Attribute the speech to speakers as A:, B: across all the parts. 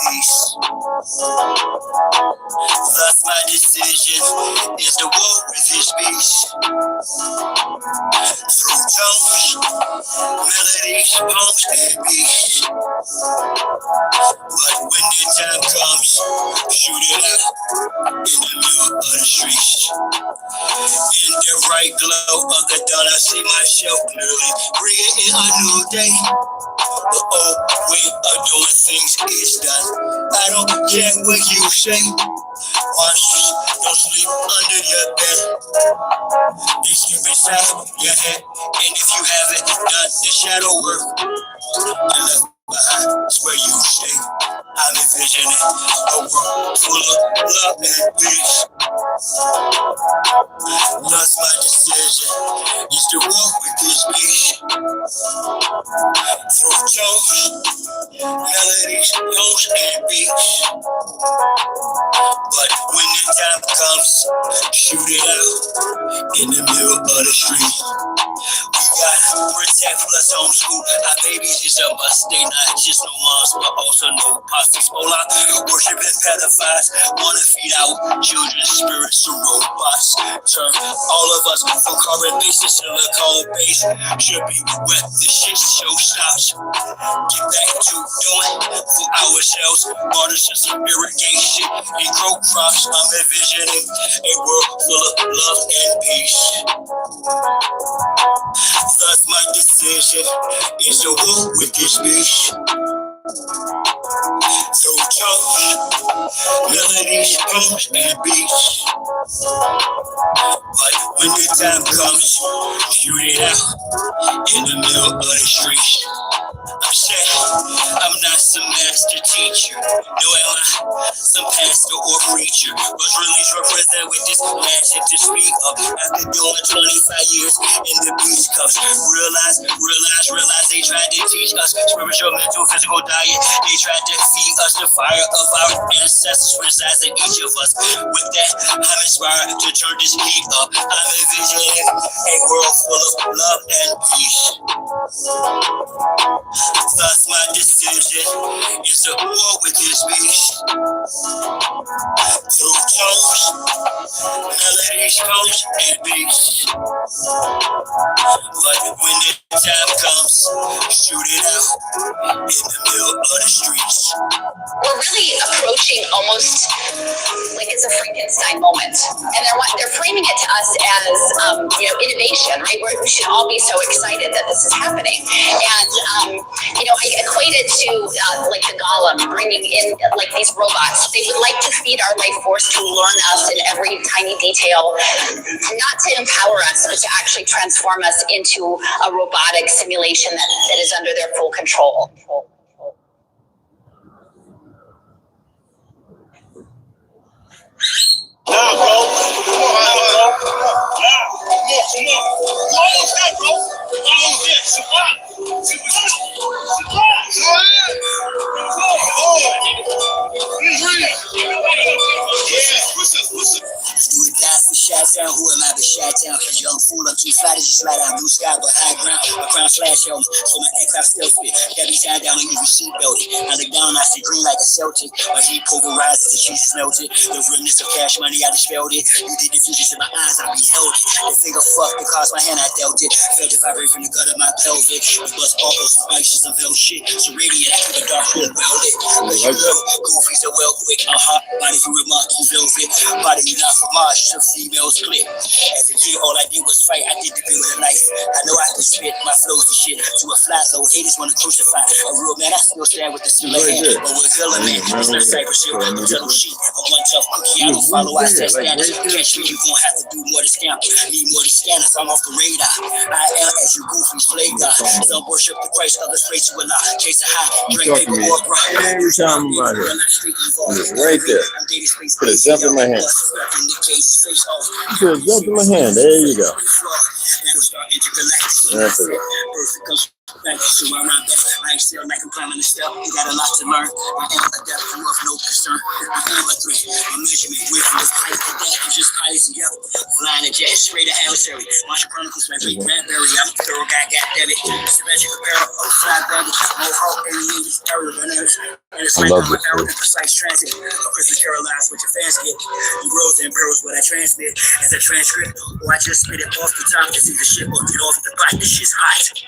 A: peace. Thus my decision is to walk with this beast. Through tones, melodies, poems, and beats. But when the time comes, shoot it out in the middle of the streets. In the bright glow of the dawn, I see myself clearly, bringing in a new day. The old way of doing things is done. I don't care what you say. Monsters don't sleep under your bed. They sleep inside your head. And if you haven't done the shadow work, you left behind is where you stay. I'm envisioning a world full of love and peace. Thus my decision is to walk with this beast. Through tones, melodies, notes, and beats. But when the time comes, shoot it out in the middle of the street. We gotta protect plus homeschool. Our babies is a must. They not just no moms, but also no pops. Spola, worshiping pedophiles, wanna feed our children's spirits to robots. Turn all of us from carbon base to silicone base. Should be where the shit show stops. Get back to doing for ourselves. Artists of irrigation and grow crops. I'm envisioning a world full of love and peace. Thus my decision is to walk with this beast. Through tones, melodies, poems, and beats. But when the time comes, shoot it out in the middle of the streets. I'm sad, I'm not some master teacher, no am I some pastor or preacher. Was released represent with this magic to speak of. After doing 25 years in the beach cups, realize they tried to teach us spiritual, mental, physical diet. They tried to feed us the fire of our ancestors resides in each of us. With that, I'm inspired to turn this heat up. I'm envisioning a world full of love and peace. Thus my decision is to war with this beast. Through tones, melodies, poems, and beats. But when the time comes, shoot it out in the middle of the streets.
B: We're really approaching almost like it's a Frankenstein moment, and they're framing it to us as innovation, right? We should all be so excited that this is happening, and I equate it to like the golem bringing in like these robots. They would like to feed our life force to learn us in every tiny detail, not to empower us, but to actually transform us into a robotic simulation that is under their full control.
A: Nah, bro. Come on. You almost there, bro. Almost there. Survive. Do it die for Chi-Town, who am I but Chi-Town? Young fool, I'm too fat to just slide out blue sky, but high ground, my crown flash helmet, so my aircraft still fit. Every time down on every seat belted. I look down, I see green like a Celtic. My heat pulverizes, the cheese is melted. The realness of cash money, I dispelled it. You did the fusions in my eyes, I beheld it. The finger fucked because my hand, I dealt it. Felt the vibrate from the gut of my pelvic. The bust all those spices of veil shit. So radiant, I keep a dark room welded. But you know, goofies are well quick. Body for real monkey velvet. Body you not for Mars, so females clip. As a kid, all I did was fight. I did the thing with a knife. I know I can spit my flows and shit to a fly, though haters wanna crucify a real man. I still stand with the silver hand, but with villain man, it's not cyber shit. I'm telling shit. I'm one tough cookie. I don't follow. I set standards. Catch me, you gon' have to do more to scam. Need more to scanners. I'm off the radar. I am as you goofies play God. Some worship the Christ, others pray to Allah. Chase a high, drink paper or bro.
C: Every time I'm out here, right there. Put a jump in my hand. Put a jump in my hand. There you go. That's it.
A: So I run back. I ain't still like I'm climbing the step. You got a lot to learn. I am a depth of no concern. I am a threat. My measurement with this height and that. I'm just pilots together. Flying a jet straight to adversary. Martial Chronicles, my big Bradbury. I'm a thorough guy, goddammit. Special apparel, fly bandage, no hope, and terror runners. And
C: I love this food.
A: Precise transit, Christmas Caroline's what your fans get. The growth and pearls what I transmit as a transcript, or I just spit it off the top to see the shit or get off the bike. This shit's hot. His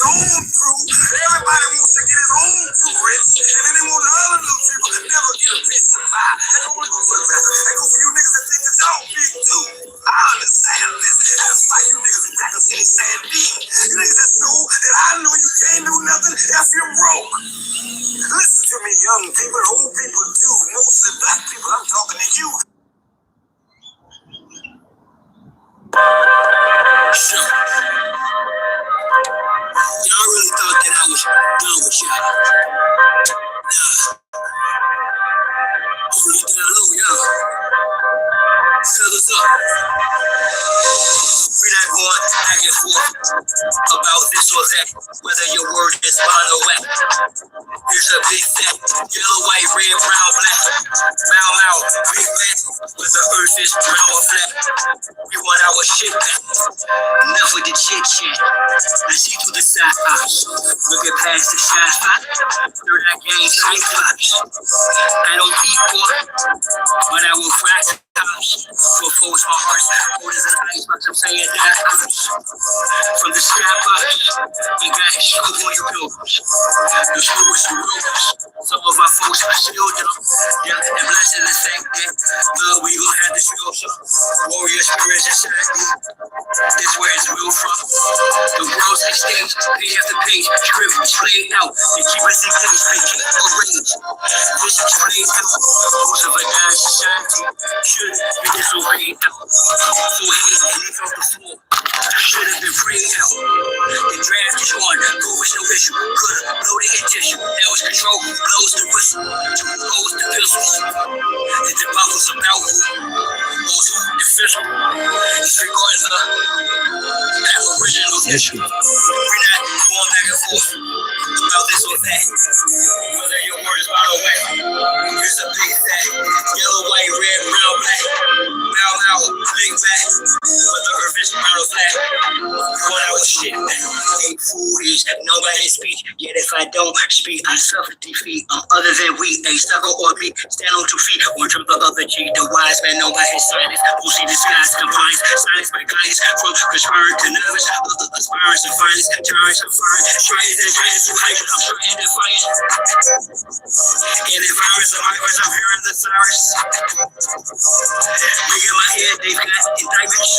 A: own crew. Everybody wants to get his own crew rich, and then they want the other little people to never get a piece of pie. That only go for the rest. That go for you niggas that think it's all big too. I understand this. That's why you niggas in Jackson City saying me. You niggas just know that I know you can't do nothing if you're broke. Listen to me, young people, old people too. Mostly black people. I'm talking to you. Sure. Y'all really thought that I was done with y'all. Nah. Hold it down low, y'all. Fellas up. We're not going back and forth about this or that, whether your word is bond or wet. Here's a big fat, yellow, white, red, brown, black. Bow, big fat, where the earth is brown or flat. We want our shit back. Enough with the chit chat. I see through the side eyes. Looking past the shy spot. Third eye gang tight clocks. I don't eat pork, but I will fry cops. For folks, my heart's cold as an icebox. I'm saying that from the sky box, you got scoop on your pilgrims. The school is the ropes. Some of our folks are still dumb. Yeah, and blessed in the fact that we gon' have this real show. Warrior spirits inside me. That's where it's real from. The world's at stake, page after page, script is played out. They keep us in place, they keep our rage. This is played out. Most of a dying society should be disobeyed out. So hate and leave off the floor. Should have been prayed out. The draft is on, go with no issue. Could've loaded in tissue. That was control, blows the whistle. Blows the pistols. Did the bubbles about who? Those who the official. Disregarding the aboriginal issue. We're not going back and forth about this or that. Whether your word is by the way. Here's a big fat, yellow, white, red, brown, black. Bow, big back. Whether the earth is brown or flat. What I was shit back. Ain't foolish, nobody speak. Yet if I don't speak, I suffer defeat. Other than we, a sucker or me, stand on 2 feet or jump the other cheek. The wise man know by his silence. Who see the skies compliance. Silence by guidance. From conspiring to nervous. Other aspirants and finest. Tyrants and fire. Trying to giants too high. I'm sure and defiant. And the virus of my words, I'm hearing the sirens. Big in my head, they've got indictments.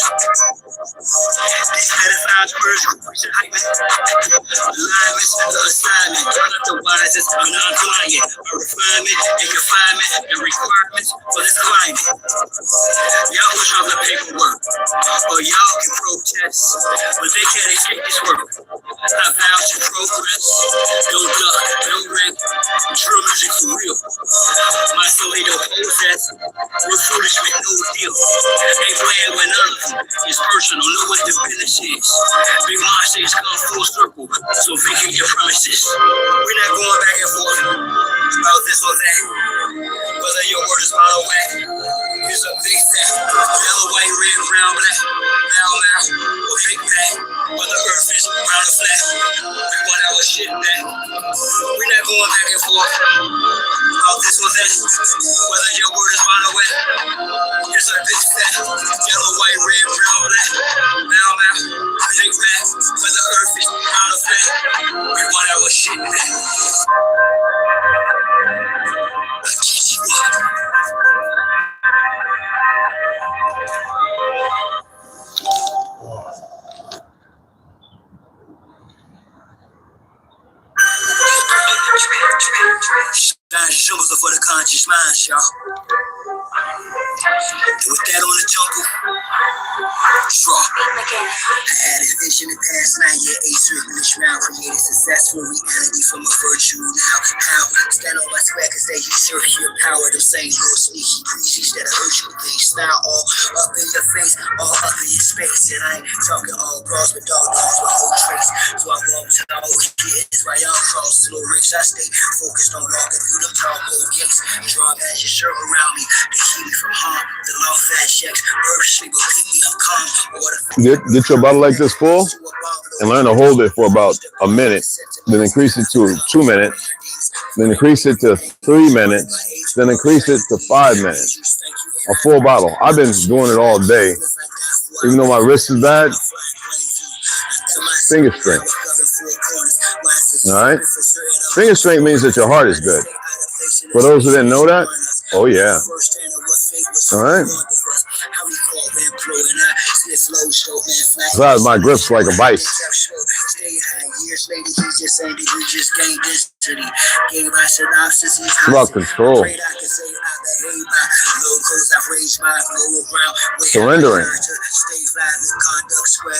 A: These pedophiles, words, groups, and hype. Alignments, the assignment. Not the wisest, I'm non-client. A refinement and confinement and requirements for this climate. Y'all push off the paperwork, or y'all can protest, but they can't escape this work. I vow to progress. Don't duck, don't wreck. True music for real. My soul ain't no possess. We're foolish with no deal. Ain't playing with none of them. It's personal, know what the business is. Big monsters come full circle, so vacate your promises. We're not going back and forth about this or that. Whether your word is by the way. Here's a big fat, yellow, white, red, brown, black. Bow, or big back. Whether earth is brown or flat. We want our shit back. We're not going back and forth about this or that. Whether your word is by the way. Here's a big fat, yellow, white, red, brown, black. Bow, big back. Whether earth is brown or flat. We want our shit back. Symbols are for the conscious mind, y'all. And with that on the jungle, draw. I had a vision the past night, yeah, a circular shroud created successful reality from a virtue now. How? Stand on my square cause they usurp your power. Them same little sneaky creatures that hurt you. They smile all up in your face, all up in your space. And I ain't talking all cross, but dog calls with whole trace. So I walk tall, kids, while y'all cross slow rich. I stay focused on walking through them tall gold gates. Draw magic circle around me to keep me from harm. The law fast checks, earth sleep will keep me up calm.
C: Get your bottle like this full and learn to hold it for about a minute, then increase it to 2 minutes, then increase it to 3 minutes, then increase it to 5 minutes. A full bottle. I've been doing it all day. Even though my wrist is bad, finger strength. All right? Finger strength means that your heart is good. For those who didn't know that, oh yeah. All right? Besides, my grip's like a vice. It's about control. Surrendering.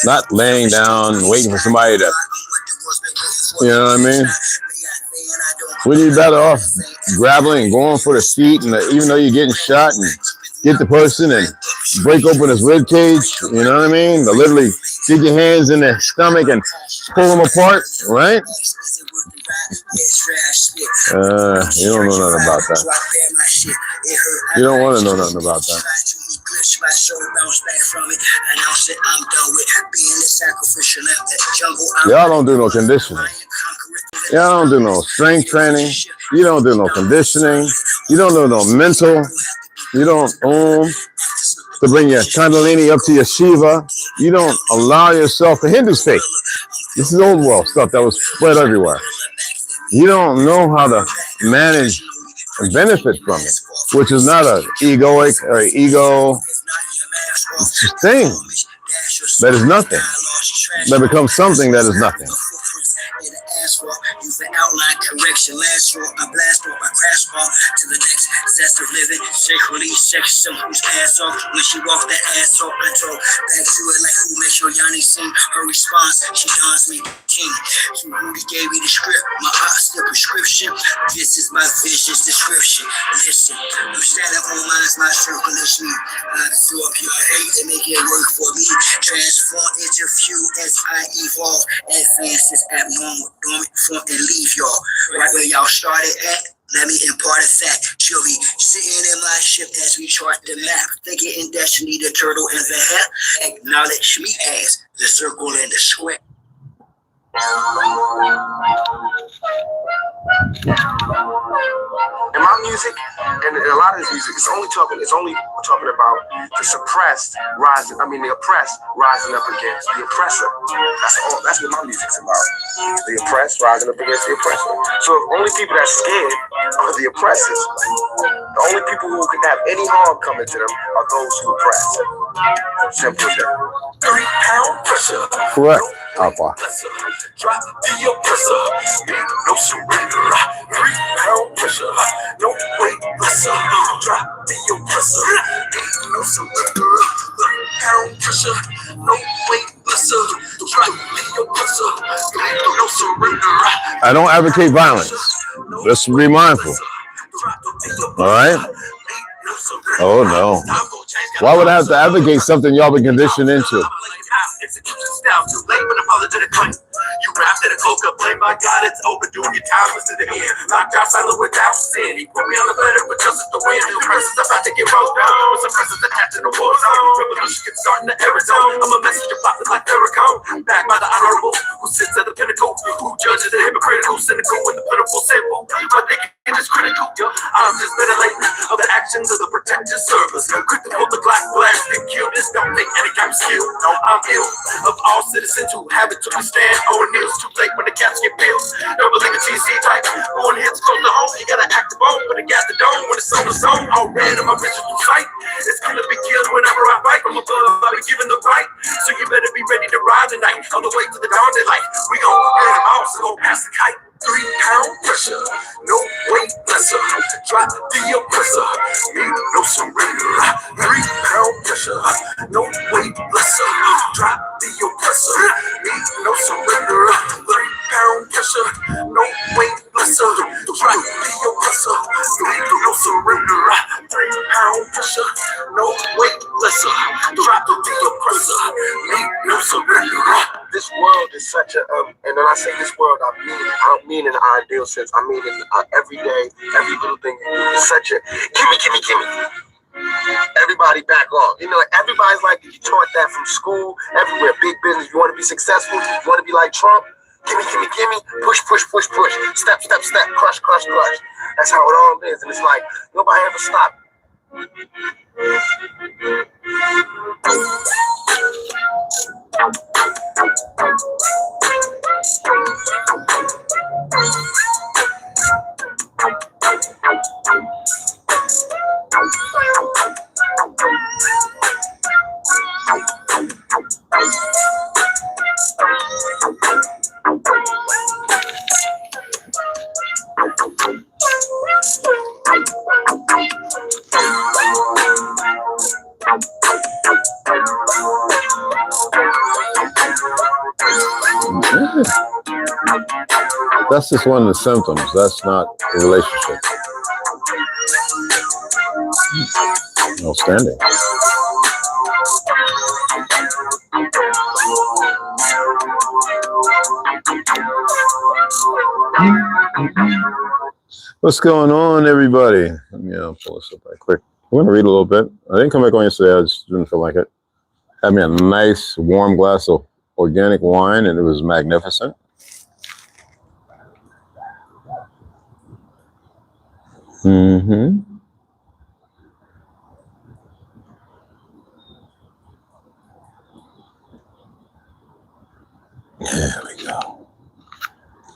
C: Not laying down and waiting for somebody to, you know what I mean? Would you be better off grappling and going for the feet, and even though you're getting shot, and get the person and break open his rib cage, you know what I mean? To literally stick your hands in their stomach and pull them apart, right? You don't know nothing about that. You don't want to know nothing about that. Y'all don't do no conditioning. Y'all don't do no strength training. You don't do no conditioning. You don't do no mental. You don't to bring your Kundalini up to your Shiva. You don't allow yourself to Hindu's faith. This is old world stuff that was spread everywhere. You don't know how to manage and benefit from it, which is not an egoic or ego thing. That is nothing. That becomes something that is nothing.
A: Use the outline correction, last roll, I blast off, I crash off to the next zest of living. Sexually, sex whose ass off. When she walked that ass off, I told back to it like who makes your Yanni sing. Her response, she dons me king. So Rudy gave me the script, my ops the prescription. This is my vision's description. Listen, I'm standing on mine's my circle is me. I absorb your hate and make it work for me. Transform into few as I evolve. Advance is abnormal, dormant form and leave y'all right where y'all started at. Let me impart a fact. She'll be sitting in my ship as we chart the map. Thinking in destiny, the turtle and the hat. Acknowledge me as the circle and the square.
D: In my music, and a lot of this music, it's only talking about the suppressed rising. I mean, the oppressed rising up against the oppressor. That's what my music's about. The oppressed rising up against the oppressor. So the only people that's scared are the oppressors. The only people who can have any harm coming to them are those who oppress. Simple as that. 3-pound pressure.
C: Correct. Alpha.
D: Drop the oppressor. No surrender. 3-pound pressure. No weight lesser. Drop the oppressor. No surrender. 3-pound pressure. No weight lesser. Drop the oppressor. No surrender.
C: I don't advocate violence. Let's be mindful. All right? Oh no. Why would I have to advocate something y'all been conditioned into?
D: You rapped at a coca, blame my God, it's over, doing your time was to the end. Locked out silent without sin. He put me on the letter, but justice the wind. The presence about to get rolled down. With some presence attached in the war zone. Revolution can start in the Arizona. I'm a messenger popping like Farrakhan. Backed by the honorable, who sits at the pinnacle. Who judges the hypocritical, cynical, and the pitiful simple. But they can is critical. I'm just ventilating of the actions of the protected servers. Quick to pull the Glock blast and kill this. Don't think any kind of skill. No, I'm ill of all citizens who have it to withstand. Over news too late when the caps get built. Double like a TC type. One hits close to home. You gotta act the bone, but it got the dome when it's on the zone. All red in my vision through sight. It's gonna be killed whenever I fight. From above, I'll be given the right. So you better be ready to ride tonight. On the way to the dawn daylight. We gon' burn them all, so go pass the kite. 3-pound pressure, no weight lesser. Drop the oppressor, need no surrender. 3-pound pressure, no weight lesser. Drop the oppressor, need no surrender. 3-pound pressure, no weight lesser. Drop the oppressor, need no surrender. 3-pound pressure, no weight lesser. Drop the oppressor, need no surrender. This world is such a, and when I say this world, I don't mean in an ideal sense. I mean in every day, every little thing. It's such a gimme. Everybody back off. You know, everybody's like, you taught that from school, everywhere. Big business. You want to be successful? You want to be like Trump? Gimme, push, push, push, push, step, step, step, crush, crush, crush. That's how it all is, and it's like nobody ever stopped.
C: That's just one of the symptoms. That's not a relationship. Outstanding. What's going on, everybody? Let me pull this up right quick. I'm going to read a little bit. I didn't come back on yesterday. I just didn't feel like it. Had me a nice warm glass of organic wine, and it was magnificent. Mm-hmm. There we go.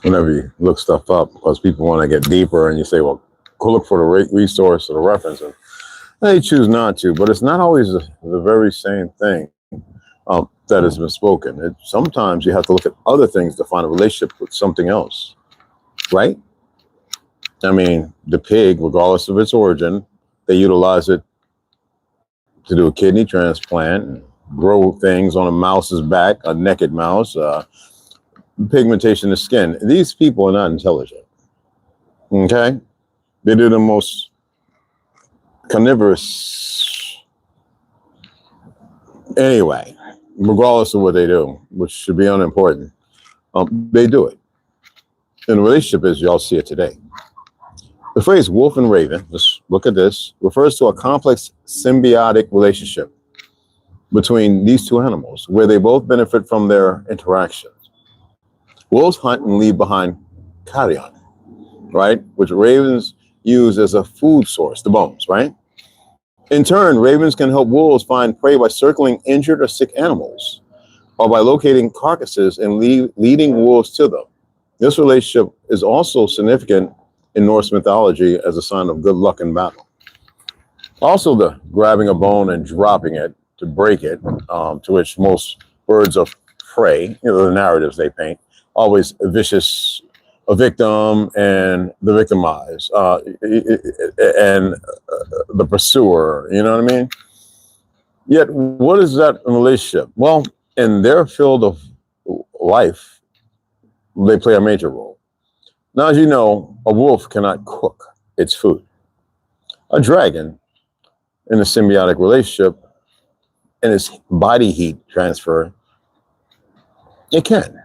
C: Whenever you look stuff up, because people want to get deeper, and you say, well, go look for the resource or the reference, and they choose not to, but it's not always the very same thing that has been spoken. Sometimes you have to look at other things to find a relationship with something else, right? I mean, the pig, regardless of its origin, they utilize it to do a kidney transplant, and grow things on a mouse's back, a naked mouse, pigmentation of skin. These people are not intelligent, okay? They do the most carnivorous, anyway, regardless of what they do, which should be unimportant, they do it. In a relationship, as y'all see it today. The phrase wolf and raven, just look at this, refers to a complex symbiotic relationship between these two animals, where they both benefit from their interactions. Wolves hunt and leave behind carrion, right? Which ravens use as a food source, the bones, right? In turn, ravens can help wolves find prey by circling injured or sick animals, or by locating carcasses and leading wolves to them. This relationship is also significant in Norse mythology as a sign of good luck in battle. Also, the grabbing a bone and dropping it to break it, to which most birds of prey, the narratives they paint, always a victim and the victimized, and the pursuer, you know what I mean? Yet, what is that relationship? Well, in their field of life, they play a major role. Now, as you know, a wolf cannot cook its food. A dragon, in a symbiotic relationship, and its body heat transfer, it can.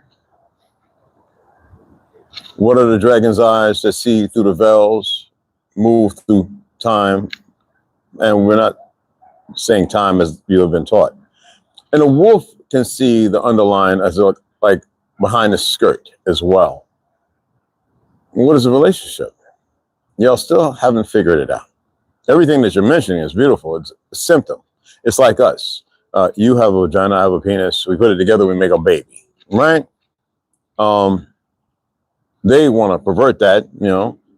C: What are the dragon's eyes that see through the veils, move through time? And we're not saying time as you have been taught. And a wolf can see the underline as like behind the skirt as well. What is a relationship? Y'all still haven't figured it out. Everything that you're mentioning is beautiful. It's a symptom. It's like us. You have a vagina, I have a penis. We put it together, we make a baby, right? They want to pervert that,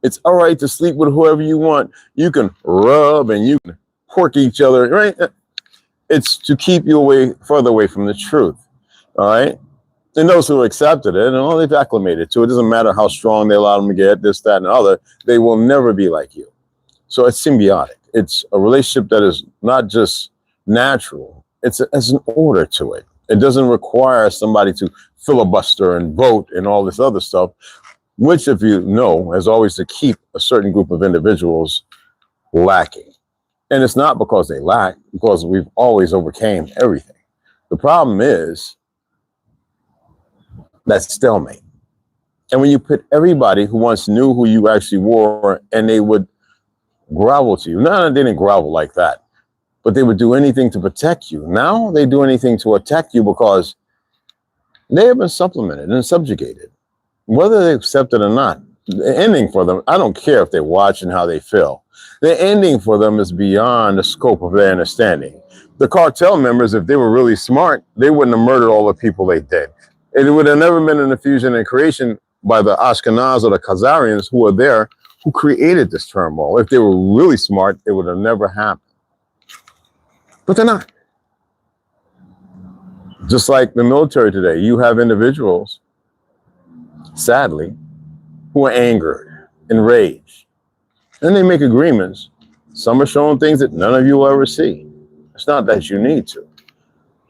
C: It's all right to sleep with whoever you want. You can rub and you can pork each other, right? It's to keep you further away from the truth, all right? And those who accepted it, they've acclimated to it. It doesn't matter how strong they allow them to get, this, that, and the other. They will never be like you. So it's symbiotic. It's a relationship that is not just natural. It's an order to it. It doesn't require somebody to filibuster and vote and all this other stuff, which, if you know, has always to keep a certain group of individuals lacking. And it's not because they lack, because we've always overcame everything. The problem is that stalemate. And when you put everybody who once knew who you actually were, and they would grovel to you. No, they didn't grovel like that, but they would do anything to protect you. Now they do anything to attack you because they have been supplemented and subjugated. whether they accept it or not. The ending for them, I don't care if they watch and how they feel. The ending for them is beyond the scope of their understanding. The cartel members, if they were really smart, they wouldn't have murdered all the people they did. It would have never been an infusion and creation by the Ashkenaz or the Khazarians who were there, who created this turmoil. If they were really smart, it would have never happened. But they're not. Just like the military today, you have individuals, sadly, who are angered, enraged, and they make agreements. Some are showing things that none of you will ever see. It's not that you need to.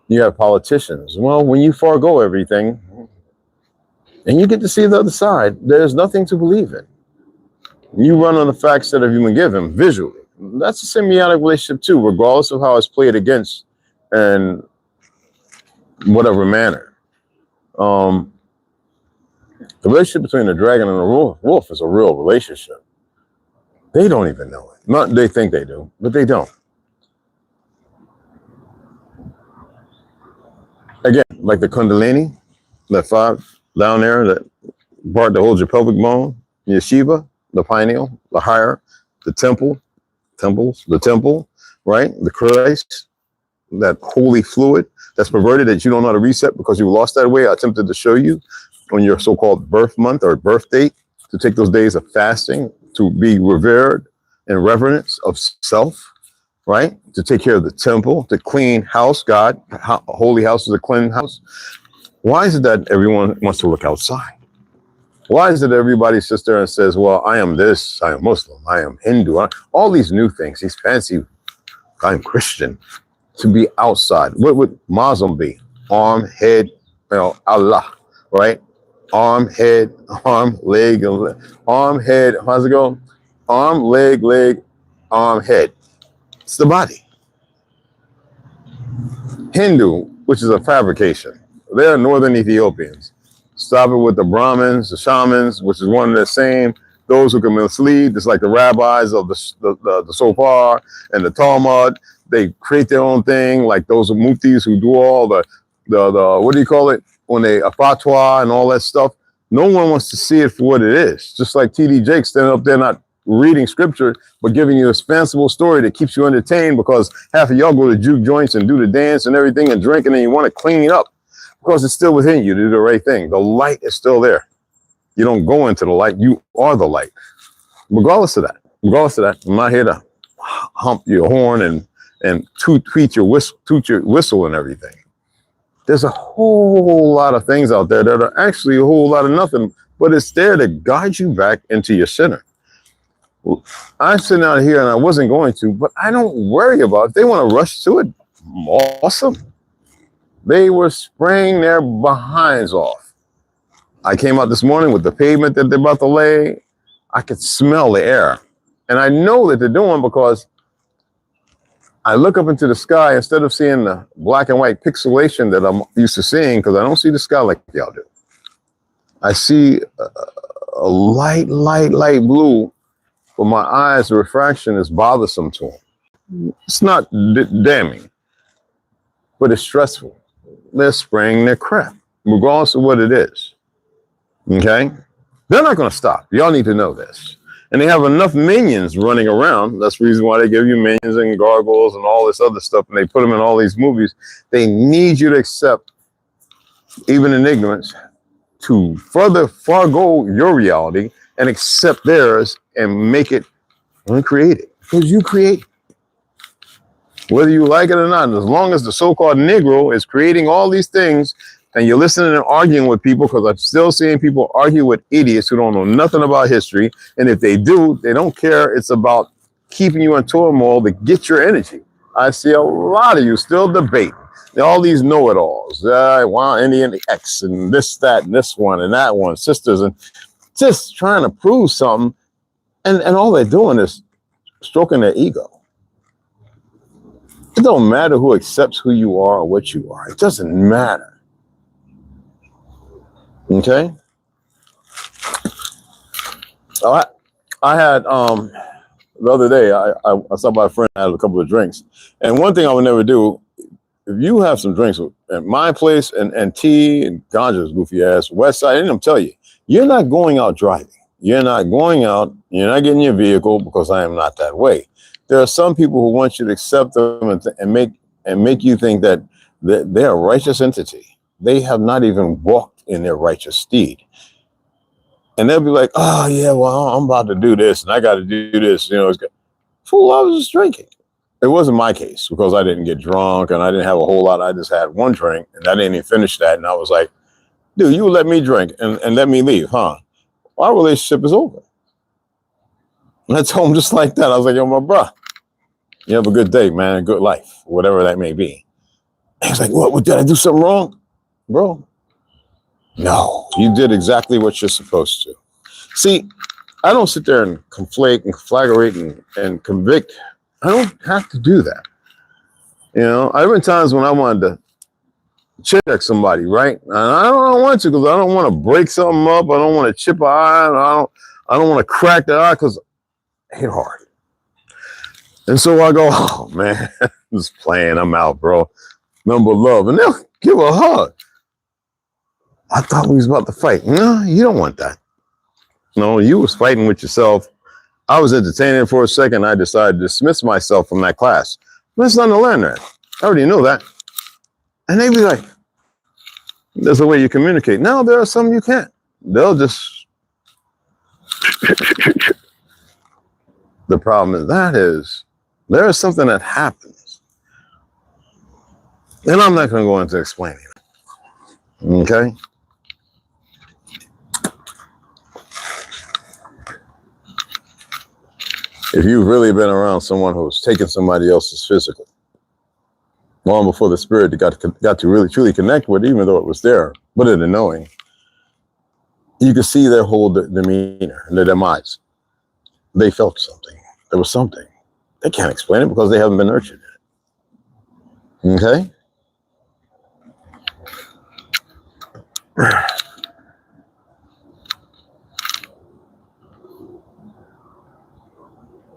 C: You have politicians. Well, when you forego everything and you get to see the other side, there's nothing to believe in. You run on the facts that have been given visually. That's a symbiotic relationship too, regardless of how it's played against and whatever manner. The relationship between the dragon and the wolf is a real relationship. They don't even know it. Not they think they do, but they don't. Again, like the Kundalini, that 5 down there, that part that holds your pelvic bone, your Shiva, the pineal, the higher, the temple, right? The Christ, that holy fluid that's perverted that you don't know how to reset because you lost that way. I attempted to show you on your so-called birth month or birth date to take those days of fasting, to be revered in reverence of self, right? To take care of the temple, to clean house, God, holy house is a clean house. Why is it that everyone wants to look outside? Why is it everybody sits there and says, well, I am this, I am Muslim, I am Hindu, all these new things, these fancy, I'm Christian, to be outside. What would Muslim be? Arm, head, Allah, right? Arm, head, arm, leg, arm, head, how's it go? Arm, leg, arm, head. It's the body. Hindu, which is a fabrication. They're northern Ethiopians. Stop it with the Brahmins, the shamans, which is one and the same. Those who can mislead, just like the rabbis of the Sofar and the Talmud. They create their own thing, like those muftis who do all the what do you call it? When they a fatwa and all that stuff. No one wants to see it for what it is. Just like T.D. Jakes standing up there not reading scripture, but giving you a fanciful story that keeps you entertained because half of y'all go to juke joints and do the dance and everything and drink, and then you want to clean up because it's still within you to do the right thing. The light is still there. You don't go into the light. You are the light. Regardless of that, I'm not here to hump your horn and toot your whistle and everything. There's a whole lot of things out there that are actually a whole lot of nothing, but it's there to guide you back into your center. I'm sitting out here and I wasn't going to, but I don't worry about it. If they want to rush to it, awesome. They were spraying their behinds off. I came out this morning with the pavement that they're about to lay. I could smell the air. And I know that they're doing because I look up into the sky instead of seeing the black and white pixelation that I'm used to seeing, because I don't see the sky like y'all do. I see a light blue, but my eyes, the refraction is bothersome to them. It's not damning, but it's stressful. They're spraying their crap, regardless of what it is. Okay? They're not going to stop. Y'all need to know this. And they have enough minions running around. That's the reason why they give you minions and gargoyles and all this other stuff, and they put them in all these movies. They need you to accept, even in ignorance, to further forego your reality and accept theirs and make it uncreated. Because you create. Whether you like it or not, as long as the so-called Negro is creating all these things, and you're listening and arguing with people, because I'm still seeing people argue with idiots who don't know nothing about history. And if they do, they don't care. It's about keeping you in turmoil to get your energy. I see a lot of you still debating. All these know-it-alls. Wow, Indian X and this, that, and this one and that one, sisters, and just trying to prove something. And all they're doing is stroking their ego. It don't matter who accepts who you are or what you are. It doesn't matter. Okay. So I had the other day I saw my friend, I had a couple of drinks, and one thing I would never do, if you have some drinks at my place and tea and ganja's goofy ass West Side, I didn't tell you, You're not going out driving. You're not going out. You're not getting your vehicle, because I am not that way. There are some people who want you to accept them and make you think that they're a righteous entity. They have not even walked in their righteous steed. And they'll be like, oh, yeah, well, I'm about to do this and I got to do this. You know, fool, I was just drinking. It wasn't my case, because I didn't get drunk and I didn't have a whole lot. I just had one drink and I didn't even finish that. And I was like, dude, you let me drink and let me leave, huh? Our relationship is over. And I told him just like that. I was like, yo, my bro, you have a good day, man, a good life, whatever that may be. And he's like, what, did I do something wrong? Bro, no, you did exactly what you're supposed to. See, I don't sit there and conflate and conflagrate and convict. I don't have to do that. You know, there have been times when I wanted to check somebody, right? And I don't want to, because I don't want to break something up. I don't want to chip an eye. I don't want to crack the eye, because I hit hard. And so I go, oh man, just playing. I'm out, bro. Number love, and they'll give a hug. I thought we was about to fight. No, you don't want that. No, you was fighting with yourself. I was entertaining for a second. I decided to dismiss myself from that class. There's nothing to learn there. I already know that. And they'd be like, there's a way you communicate. Now there are some you can't. They'll just. The problem is there is something that happens. And I'm not going to go into explaining it. Okay? If you've really been around someone who's taken somebody else's physical, long before the spirit got to really truly connect with, even though it was there, but in the knowing, you could see their whole demeanor and their demise. They felt something. There was something. They can't explain it because they haven't been nurtured in it. Okay?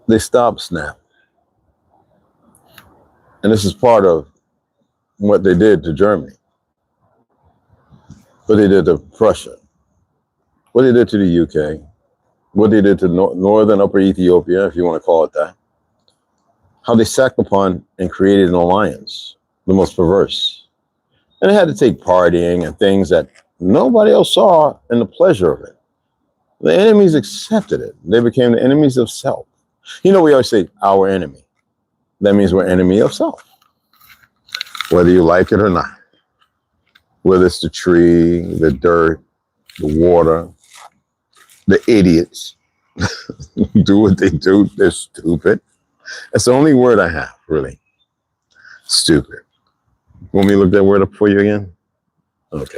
C: They stop, snap. And this is part of what they did to Germany, what they did to Prussia, what they did to the UK, what they did to northern Upper Ethiopia, if you want to call it that, how they sacked upon and created an alliance, the most perverse. And it had to take partying and things that nobody else saw in the pleasure of it. The enemies accepted it. They became the enemies of self. You know, we always say our enemy. That means we're enemy of self, whether you like it or not. Whether it's the tree, the dirt, the water, the idiots do what they do. They're stupid. That's the only word I have, really. Stupid. Want me to look that word up for you again? Okay.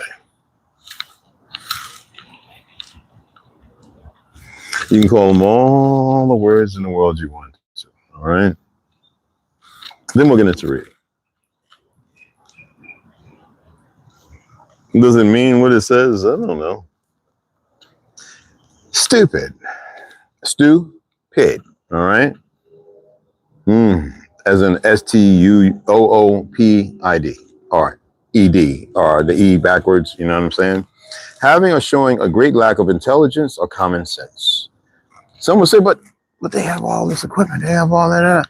C: You can call them all the words in the world you want to, all right? Then we're going to read. Does it mean what it says? I don't know. Stupid. Stupid, all right? As in STUOOPID, or ED, or the E backwards, you know what I'm saying? Having or showing a great lack of intelligence or common sense. Some will say, but they have all this equipment, they have all that.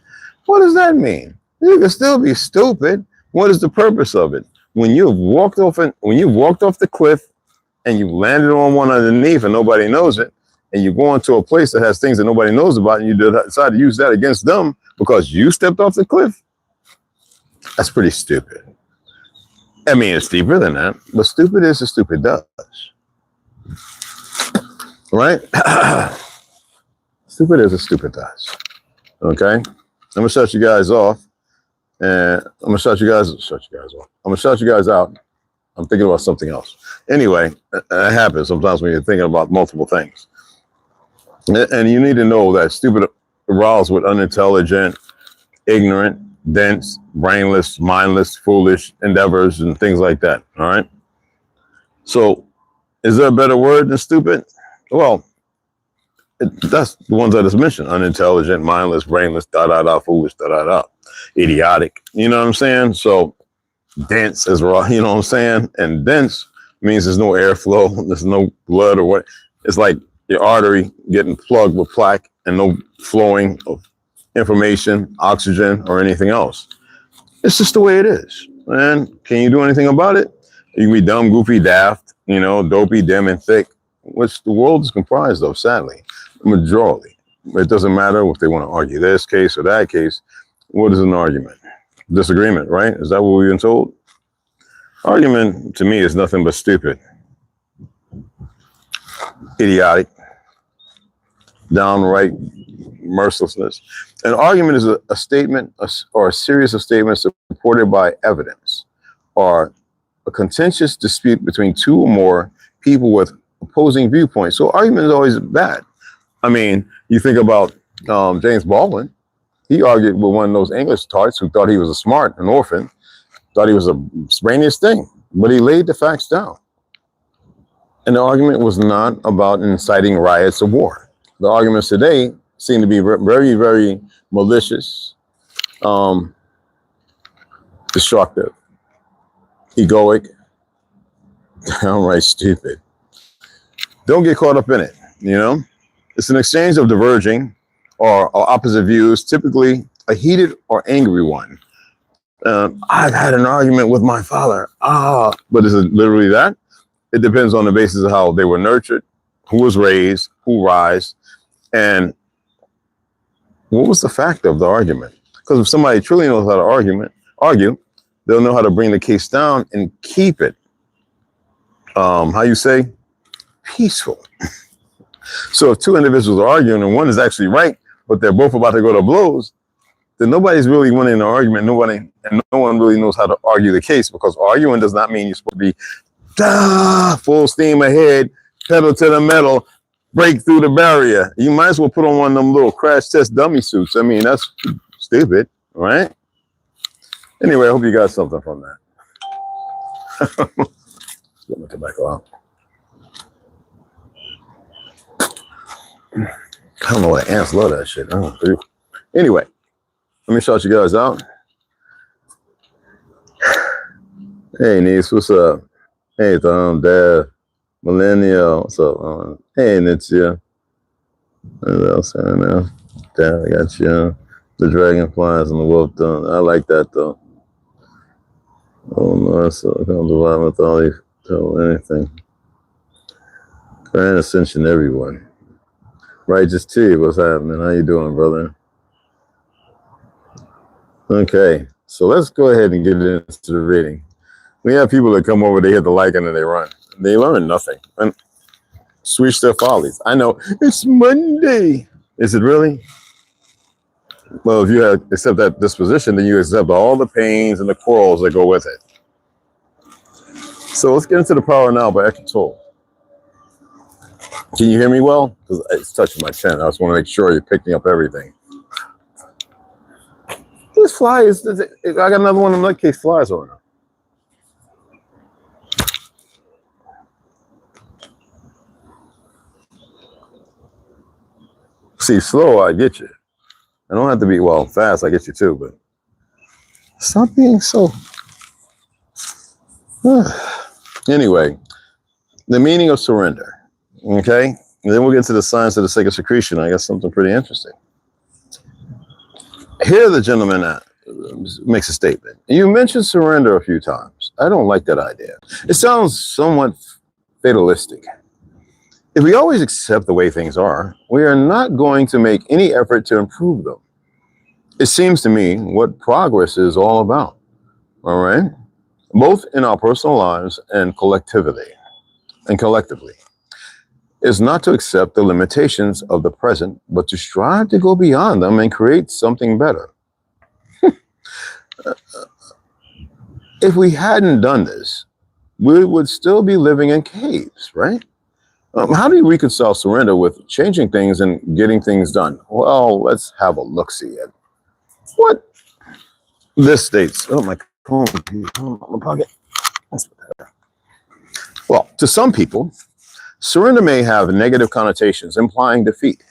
C: What does that mean? You can still be stupid. What is the purpose of it? When you've walked off the cliff and you landed on one underneath and nobody knows it, and you go into a place that has things that nobody knows about, and you decide to use that against them because you stepped off the cliff, that's pretty stupid. I mean, it's deeper than that, but stupid is as stupid does. Right? Stupid is as stupid does. Okay? I'm going to shut you guys off. And I'm going to shut you guys off. I'm going to shut you guys out. I'm thinking about something else. Anyway, it happens sometimes when you're thinking about multiple things. And you need to know that stupid aroused with unintelligent, ignorant, dense, brainless, mindless, foolish endeavors and things like that. All right. So is there a better word than stupid? Well, that's the ones I just mentioned: unintelligent, mindless, brainless, foolish, idiotic. You know what I'm saying? So dense as well, you know what I'm saying? And dense means there's no airflow, there's no blood or what. It's like your artery getting plugged with plaque and no flowing of information, oxygen, or anything else. It's just the way it is. And can you do anything about it? You can be dumb, goofy, daft, you know, dopey, dim, and thick, which the world is comprised of, sadly, majority. It doesn't matter if they want to argue this case or that case. What is an argument? Disagreement, right? Is that what we've been told? Argument, to me, is nothing but stupid, idiotic, downright mercilessness. An argument is a statement or a series of statements supported by evidence or a contentious dispute between two or more people with opposing viewpoints. So argument is always bad. I mean, you think about James Baldwin. He argued with one of those English tarts who thought he was a smart, an orphan, thought he was the brainiest thing, but he laid the facts down. And the argument was not about inciting riots or war. The arguments today seem to be very, very malicious, destructive, egoic, downright stupid. Don't get caught up in it, you know? It's an exchange of diverging or opposite views, typically a heated or angry one. I've had an argument with my father. But is it literally that? It depends on the basis of how they were nurtured, who was raised, who raised, and what was the fact of the argument. Because if somebody truly knows how to argue, they'll know how to bring the case down and keep it, how you say, peaceful. So if two individuals are arguing and one is actually right, but they're both about to go to blows, then nobody's really winning the argument. No one really knows how to argue the case, because arguing does not mean you're supposed to be full steam ahead, pedal to the metal, break through the barrier. You might as well put on one of them little crash test dummy suits. I mean, that's stupid, right? Anyway, I hope you got something from that. Get my tobacco out. I don't know why ants love that shit. Anyway, let me shout you guys out. Hey, niece, what's up? Hey, Dad, Millennial, what's up? Hey, Nitzia. What else I know? Dad, I got you. The dragonflies and the wolf done. I like that though. Oh no, so I can't divide with all these, tell anything. Grand ascension, everyone. Righteous T, what's happening? How you doing, brother? Okay, so let's go ahead and get into the reading. We have people that come over, they hit the like, and then they run. They learn nothing. And switch their follies. I know, it's Monday. Is it really? Well, if you accept that disposition, then you accept all the pains and the quarrels that go with it. So let's get into the power now by Eckhart Tolle. Can you hear me well? Because it's touching my chin. I just want to make sure you're picking up everything. This fly is, I got another one of them nutcase flies on her. See, slow, I get you. I don't have to be, well, fast, I get you too, but stop being so. Anyway, the meaning of surrender. Okay, and then we'll get to the science of the sacred secretion. I got something pretty interesting. Here the gentleman makes a statement. You mentioned surrender a few times. I don't like that idea. It sounds somewhat fatalistic. If we always accept the way things are, we are not going to make any effort to improve them. It seems to me what progress is all about, all right? Both in our personal lives and collectively, is not to accept the limitations of the present, but to strive to go beyond them and create something better. If we hadn't done this, we would still be living in caves, right? How do you reconcile surrender with changing things and getting things done? Well, let's have a look-see at what this states. Oh, my phone, my pocket. Well, to some people, surrender may have negative connotations, implying defeat,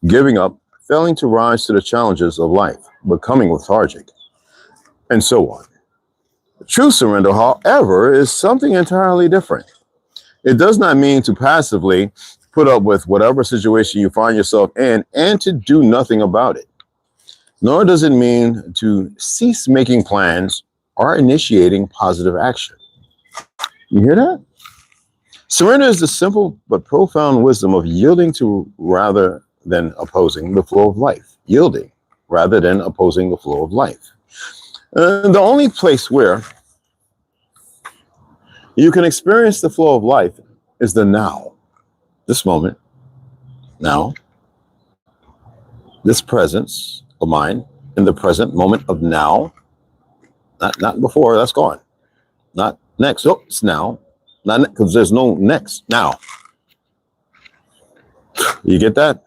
C: giving up, failing to rise to the challenges of life, becoming lethargic, and so on. True surrender, however, is something entirely different. It does not mean to passively put up with whatever situation you find yourself in and to do nothing about it. Nor does it mean to cease making plans or initiating positive action. You hear that? Surrender is the simple but profound wisdom of yielding to rather than opposing the flow of life. Yielding rather than opposing the flow of life. The only place where you can experience the flow of life is the now, this moment, now, this presence of mind in the present moment of now, not before, that's gone, not next, oh, it's now, not because there's no next, now. You get that?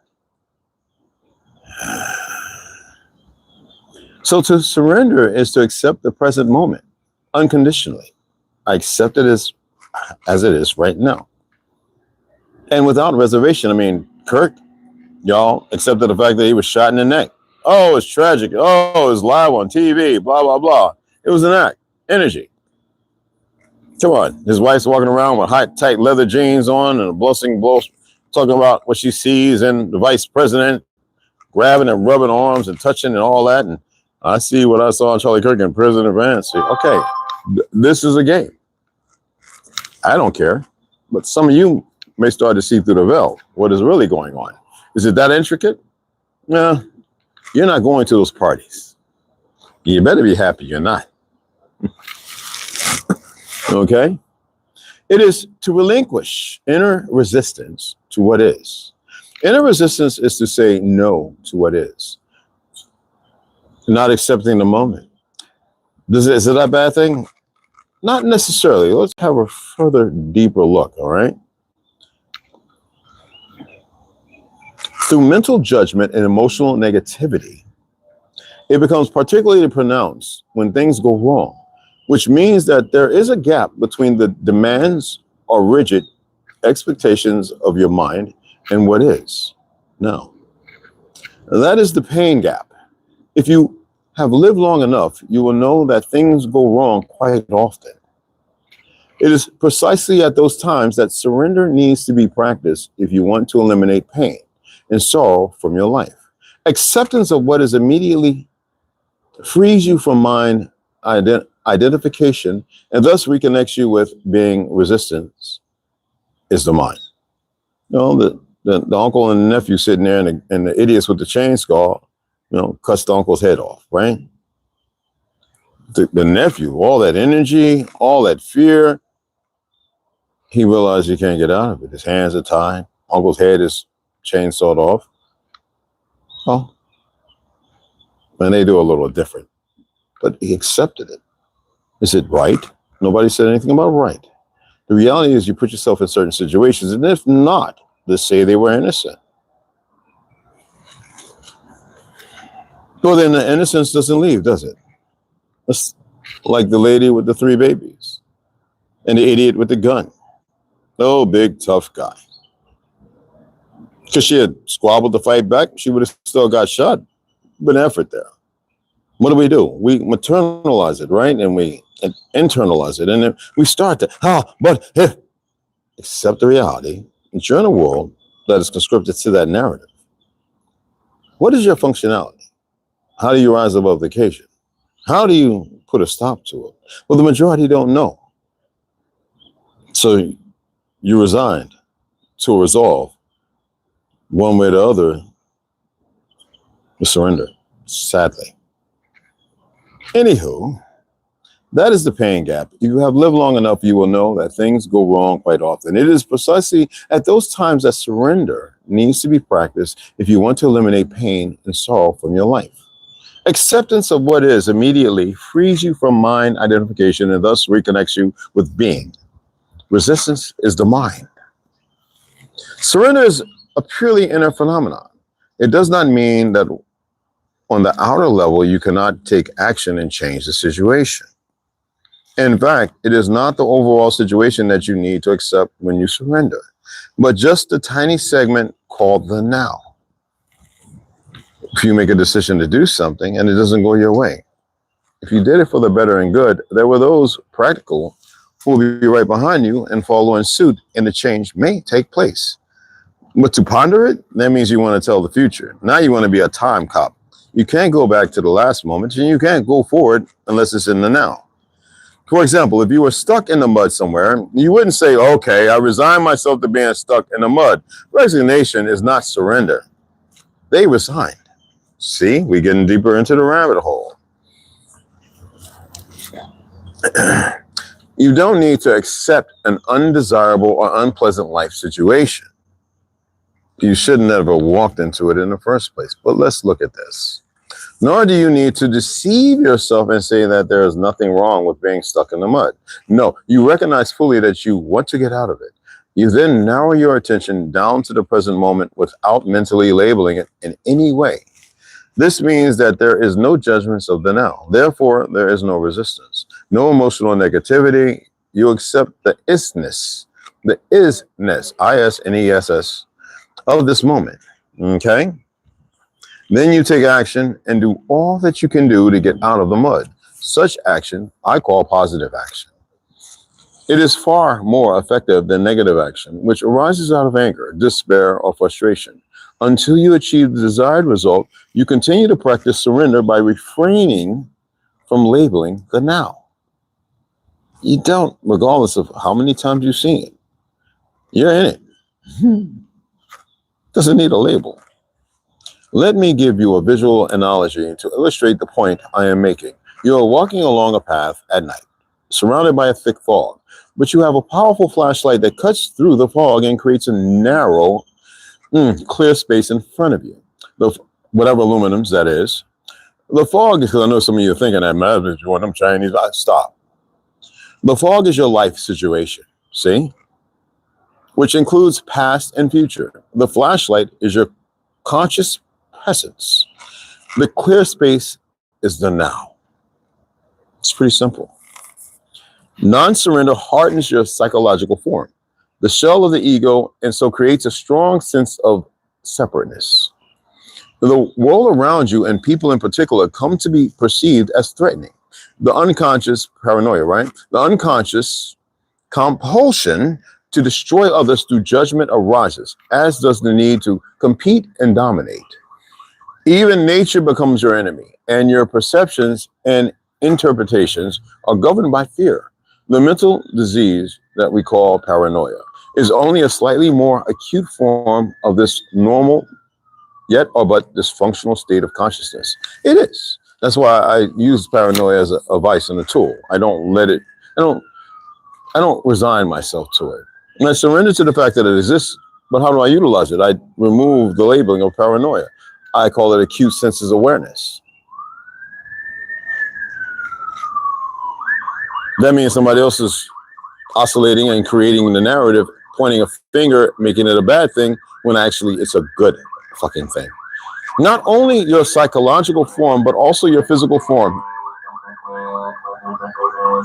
C: So to surrender is to accept the present moment unconditionally. I accept it as it is right now. And without reservation. I mean, Kirk, y'all accepted the fact that he was shot in the neck. Oh, it's tragic. Oh, it's live on TV, blah, blah, blah. It was an act. Energy. Come on. His wife's walking around with high, tight leather jeans on and a blessing blows, talking about what she sees and the vice president grabbing and rubbing arms and touching and all that. And I see what I saw in Charlie Kirk and President Vance. Okay, this is a game. I don't care. But some of you may start to see through the veil what is really going on. Is it that intricate? No, you're not going to those parties. You better be happy you're not. Okay? It is to relinquish inner resistance to what is. Inner resistance is to say no to what is. Not accepting the moment. Is it a bad thing? Not necessarily. Let's have a further, deeper look, all right? Through mental judgment and emotional negativity, it becomes particularly pronounced when things go wrong, which means that there is a gap between the demands or rigid expectations of your mind and what is now. That is the pain gap. If you have lived long enough, you will know that things go wrong quite often. It is precisely at those times that surrender needs to be practiced if you want to eliminate pain and sorrow from your life. Acceptance of what is immediately frees you from mind identification and thus reconnects you with being resistance is the mind. You know, the uncle and the nephew sitting there and the idiots with the chainsaw, you know, cuts the uncle's head off, right? The nephew, all that energy, all that fear, he realized he can't get out of it. His hands are tied. Uncle's head is chainsawed off. Oh, and they do a little different, but he accepted it. Is it right? Nobody said anything about right. The reality is you put yourself in certain situations, and if not, let's say they were innocent. Well, then the innocence doesn't leave, does it? It's like the lady with the 3 babies and the idiot with the gun. Oh, big, tough guy. Because she had squabbled to fight back, she would have still got shot. But effort there. What do? We maternalize it, right? And we internalize it. And then we start to, accept the reality that you're in a world that is conscripted to that narrative. What is your functionality? How do you rise above the occasion? How do you put a stop to it? Well, the majority don't know. So you resigned to a resolve, one way or the other, to surrender, sadly. Anywho, that is the pain gap. If you have lived long enough, you will know that things go wrong quite often. It is precisely at those times that surrender needs to be practiced if you want to eliminate pain and sorrow from your life. Acceptance of what is immediately frees you from mind identification and thus reconnects you with being. Resistance is the mind. Surrender is a purely inner phenomenon. It does not mean that on the outer level you cannot take action and change the situation. In fact, it is not the overall situation that you need to accept when you surrender, but just the tiny segment called the now. If you make a decision to do something and it doesn't go your way, if you did it for the better and good, there were those practical who will be right behind you and follow in suit, and the change may take place. But to ponder it, that means you want to tell the future. Now you want to be a time cop. You can't go back to the last moment, and you can't go forward unless it's in the now. For example, if you were stuck in the mud somewhere, you wouldn't say, okay, I resign myself to being stuck in the mud. Resignation is not surrender. They resigned. See, we're getting deeper into the rabbit hole. You don't need to accept an undesirable or unpleasant life situation. You should never have walked into it in the first place. But let's look at this. Nor do you need to deceive yourself and say that there is nothing wrong with being stuck in the mud. No, you recognize fully that you want to get out of it. You then narrow your attention down to the present moment without mentally labeling it in any way. This means that there is no judgments of the now. Therefore, there is no resistance, no emotional negativity. You accept the isness, I-S-N-E-S-S, of this moment, okay? Then you take action and do all that you can do to get out of the mud. Such action I call positive action. It is far more effective than negative action, which arises out of anger, despair, or frustration. Until you achieve the desired result, you continue to practice surrender by refraining from labeling the now. You don't, regardless of how many times you've seen it. You're in it. Doesn't need a label. Let me give you a visual analogy to illustrate the point I am making. You are walking along a path at night, surrounded by a thick fog, but you have a powerful flashlight that cuts through the fog and creates a narrow, clear space in front of you. Whatever aluminums that is. The fog is, because I know some of you are thinking that, man, you want them Chinese. Stop. The fog is your life situation, see? Which includes past and future. The flashlight is your conscious presence. The clear space is the now. It's pretty simple. Non-surrender hardens your psychological form, the shell of the ego, and so creates a strong sense of separateness. The world around you, and people in particular, come to be perceived as threatening. The unconscious paranoia, right? The unconscious compulsion to destroy others through judgment arises, as does the need to compete and dominate. Even nature becomes your enemy, and your perceptions and interpretations are governed by fear. The mental disease that we call paranoia is only a slightly more acute form of this normal, yet or but dysfunctional state of consciousness. It is. That's why I use paranoia as a vice and a tool. I don't let it, I don't resign myself to it. And I surrender to the fact that it exists, but how do I utilize it? I remove the labeling of paranoia. I call it acute senses awareness. That means somebody else is oscillating and creating the narrative, pointing a finger, making it a bad thing, when actually it's a good fucking thing. Not only your psychological form, but also your physical form.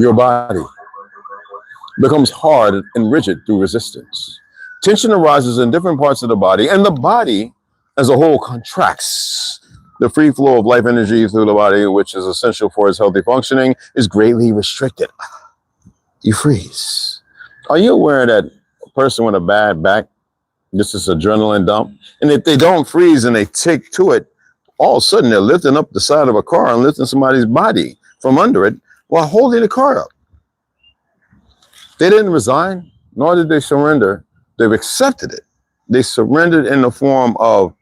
C: Your body becomes hard and rigid through resistance. Tension arises in different parts of the body, and the body as a whole contracts. The free flow of life energy through the body, which is essential for its healthy functioning, is greatly restricted. You freeze. Are you aware that a person with a bad back, this is adrenaline dump, and if they don't freeze and they take to it, all of a sudden they're lifting up the side of a car and lifting somebody's body from under it while holding the car up. They didn't resign, nor did they surrender. They've accepted it. They surrendered in the form of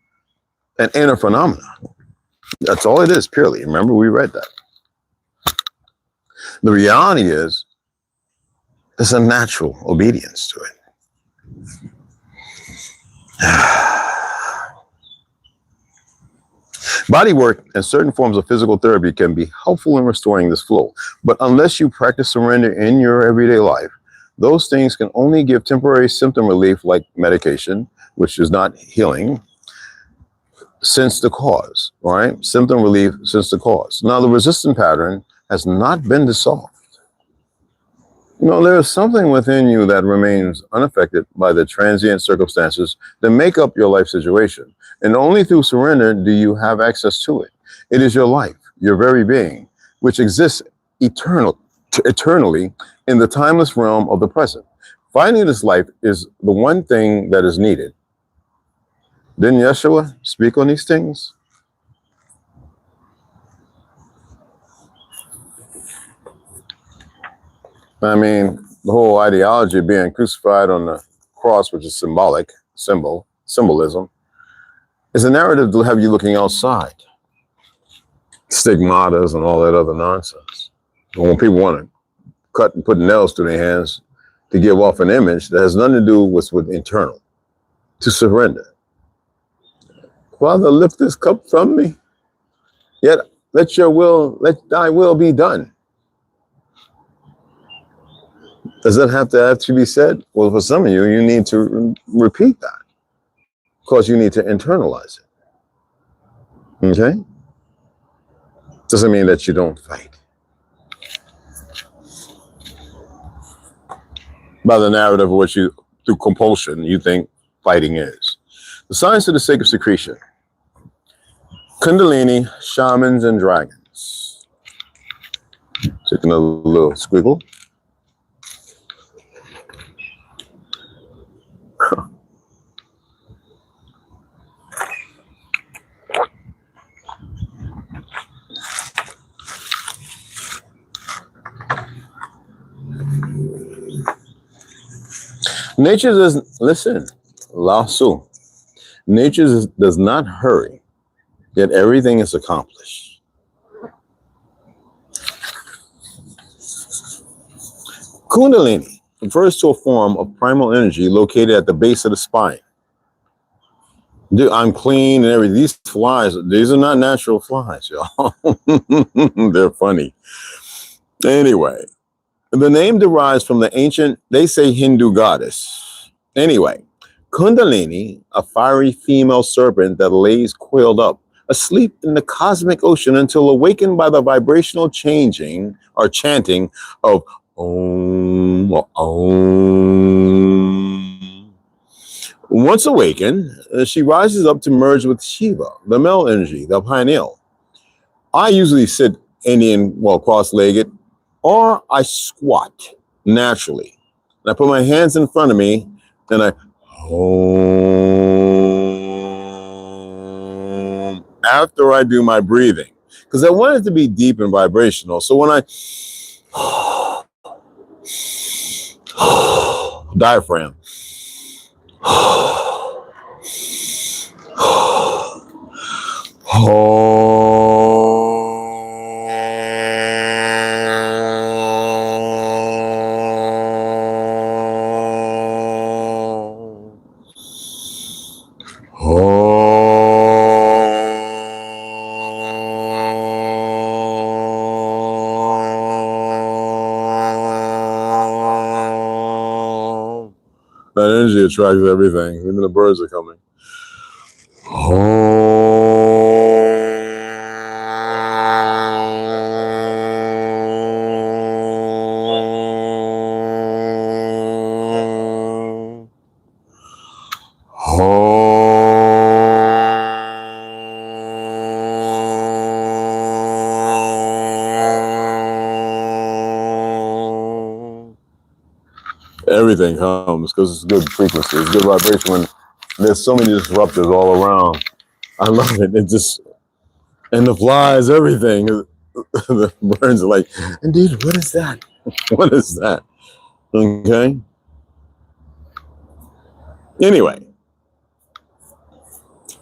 C: an inner phenomenon. That's all it is, purely. Remember, we read that. The reality is, it's a natural obedience to it. Body work and certain forms of physical therapy can be helpful in restoring this flow. But unless you practice surrender in your everyday life, those things can only give temporary symptom relief, like medication, which is not healing, since the cause, right? Symptom relief since the cause. Now, the resistant pattern has not been dissolved. You know, there is something within you that remains unaffected by the transient circumstances that make up your life situation. And only through surrender do you have access to it. It is your life, your very being, which exists eternally in the timeless realm of the present. Finding this life is the one thing that is needed. Didn't Yeshua speak on these things? I mean, the whole ideology of being crucified on the cross, which is symbolism, is a narrative to have you looking outside. Stigmatas and all that other nonsense. But when people want to cut and put nails through their hands to give off an image that has nothing to do with internal, to surrender. Father, lift this cup from me, yet let thy will be done. Does that have to actually be said? Well, for some of you, you need to repeat that because you need to internalize it. Okay? Doesn't mean that you don't fight. By the narrative of what you, through compulsion, you think fighting is. The science of the sacred secretion. Kundalini, shamans, and dragons. Taking a little squiggle. Nature does, listen, Lao Tzu. Nature does not hurry, yet everything is accomplished. Kundalini refers to a form of primal energy located at the base of the spine. Dude, I'm clean and everything. These flies, these are not natural flies, y'all. They're funny. Anyway, the name derives from the ancient, they say, Hindu goddess. Anyway, Kundalini, a fiery female serpent that lays coiled up, asleep in the cosmic ocean until awakened by the vibrational changing or chanting of Om, Om. Once awakened, she rises up to merge with Shiva, the male energy, the pineal. I usually sit cross-legged, or I squat naturally. And I put my hands in front of me, and I Om after I do my breathing. Because I want it to be deep and vibrational. So when I diaphragm. That energy attracts everything. Even the birds are coming. Everything comes because it's good frequency, it's good vibration. When there's so many disruptors all around, I love it. It just, and the flies, everything. The birds are like, indeed, what is that? What is that? Okay. Anyway,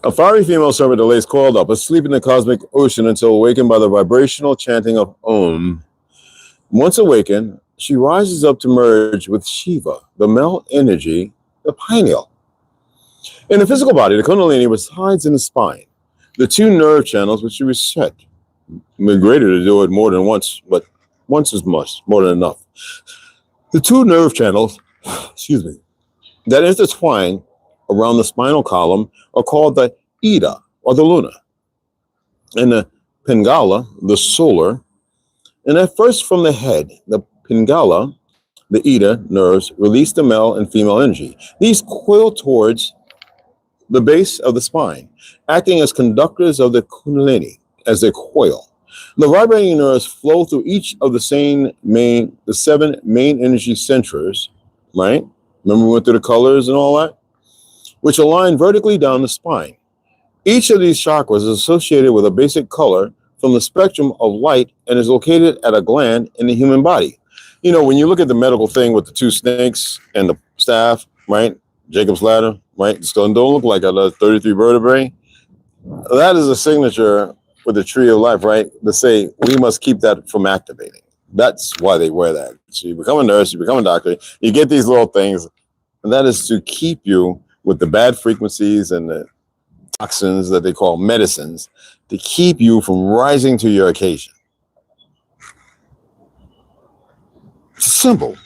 C: a fiery female serpent that lays coiled up, asleep in the cosmic ocean until awakened by the vibrational chanting of Om. Once awakened, she rises up to merge with Shiva, the male energy, the pineal. In the physical body, the Kundalini resides in the spine. The two nerve channels which you reset. We're greater to do it more than once, but once is much, more than enough. The two nerve channels, that intertwine around the spinal column are called the Ida, or the Luna, and the Pingala, the solar. And at first from the head, the Pingala, the Ida nerves release the male and female energy. These coil towards the base of the spine, acting as conductors of the Kundalini as they coil. The vibrating nerves flow through each of the 7 main energy centers, right? Remember we went through the colors and all that? Which align vertically down the spine. Each of these chakras is associated with a basic color from the spectrum of light and is located at a gland in the human body. You know, when you look at the medical thing with the 2 snakes and the staff, right? Jacob's ladder, right? It don't look like a 33 vertebrae. That is a signature with the tree of life, right? To say we must keep that from activating. That's why they wear that. So you become a nurse, you become a doctor, you get these little things, and that is to keep you with the bad frequencies and the toxins that they call medicines, to keep you from rising to your occasion. It's simple.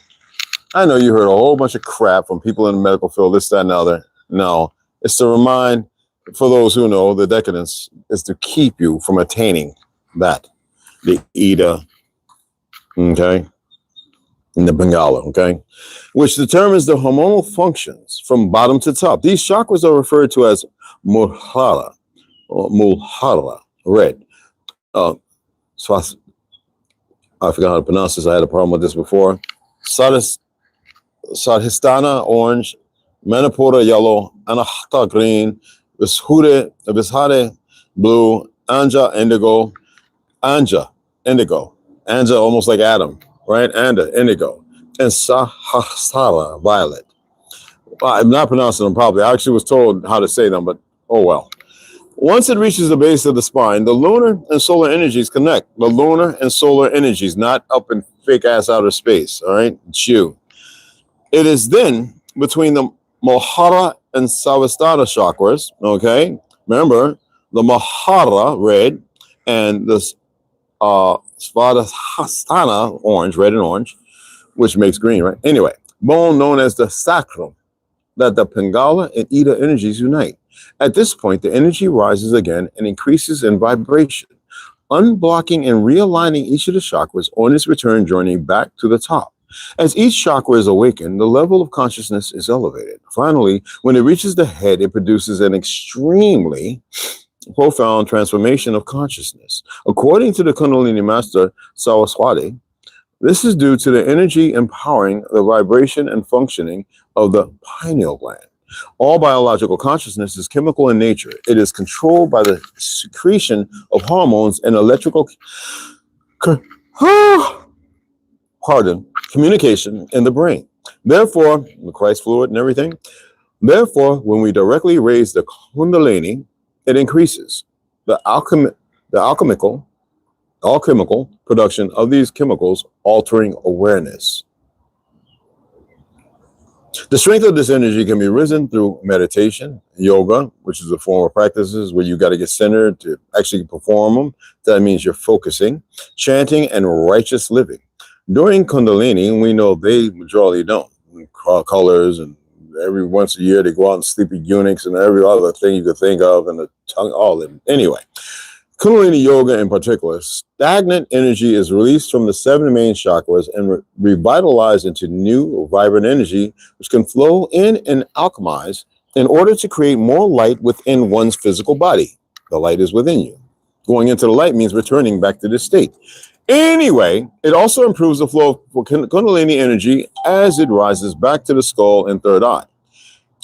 C: I know you heard a whole bunch of crap from people in the medical field, this, that, and the other. No, it's to remind, for those who know, the decadence is to keep you from attaining that. The Ida, okay, and the Bengala, okay, which determines the hormonal functions from bottom to top. These chakras are referred to as Mulhara, or Mulhara, red. I forgot how to pronounce this. I had a problem with this before. Sadhisthana, orange. Manipura, yellow. Anahata, green. Vishade, blue. Anja, indigo. Anja, indigo. Anja, almost like Adam, right? Anda, indigo. And Sahasrara, violet. I'm not pronouncing them properly. I actually was told how to say them, but oh well. Once it reaches the base of the spine, the lunar and solar energies connect. The lunar and solar energies, not up in fake ass outer space, all right? It's you. It is then between the Mohara and Savastana chakras, okay? Remember, the Mohara, red, and the Svadhisthana, orange, red and orange, which makes green, right? Anyway, bone known as the sacrum, that the Pingala and Ida energies unite. At this point, the energy rises again and increases in vibration, unblocking and realigning each of the chakras on its return journey back to the top. As each chakra is awakened, the level of consciousness is elevated. Finally, when it reaches the head, it produces an extremely profound transformation of consciousness. According to the Kundalini master Saraswati, this is due to the energy empowering the vibration and functioning of the pineal gland. All biological consciousness is chemical in nature. It is controlled by the secretion of hormones and electrical communication in the brain. Therefore, the Christ fluid and everything. Therefore, when we directly raise the Kundalini, it increases the alchemical production of these chemicals, altering awareness. The strength of this energy can be risen through meditation, yoga, which is a form of practices where you got to get centered to actually perform them. That means you're focusing, chanting, and righteous living. During Kundalini, we know they majority don't. Colors, and every once a year they go out and sleepy eunuchs and every other thing you could think of, and the tongue, all of them. Anyway, Kundalini yoga in particular, stagnant energy is released from the 7 main chakras and revitalized into new vibrant energy, which can flow in and alchemize in order to create more light within one's physical body. The light is within you. Going into the light means returning back to this state. Anyway, it also improves the flow of Kundalini energy as it rises back to the skull and third eye,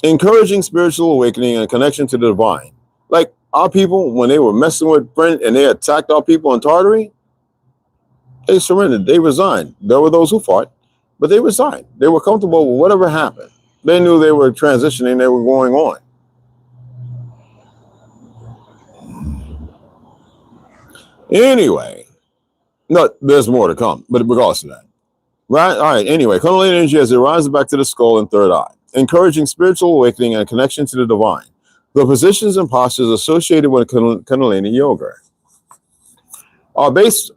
C: encouraging spiritual awakening and connection to the divine. Like our people, when they were messing with Brent and they attacked our people in Tartary, they surrendered, they resigned. There were those who fought, but they resigned. They were comfortable with whatever happened. They knew they were transitioning, they were going on. Anyway, no, there's more to come, but regardless of that. Right? All right, anyway, Kundalini energy as it rises back to the skull and third eye, encouraging spiritual awakening and connection to the divine. The positions and postures associated with Kundalini yoga are based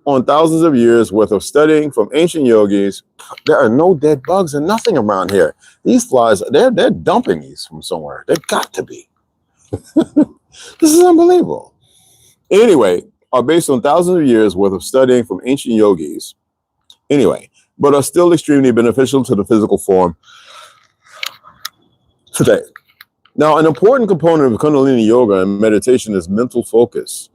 C: on thousands of years worth of studying from ancient yogis. There are no dead bugs and nothing around here. These flies, they're dumping these from somewhere. They've got to be. This is unbelievable. Anyway, are based on thousands of years worth of studying from ancient yogis. Anyway, but are still extremely beneficial to the physical form today. Now, an important component of Kundalini yoga and meditation is mental focus.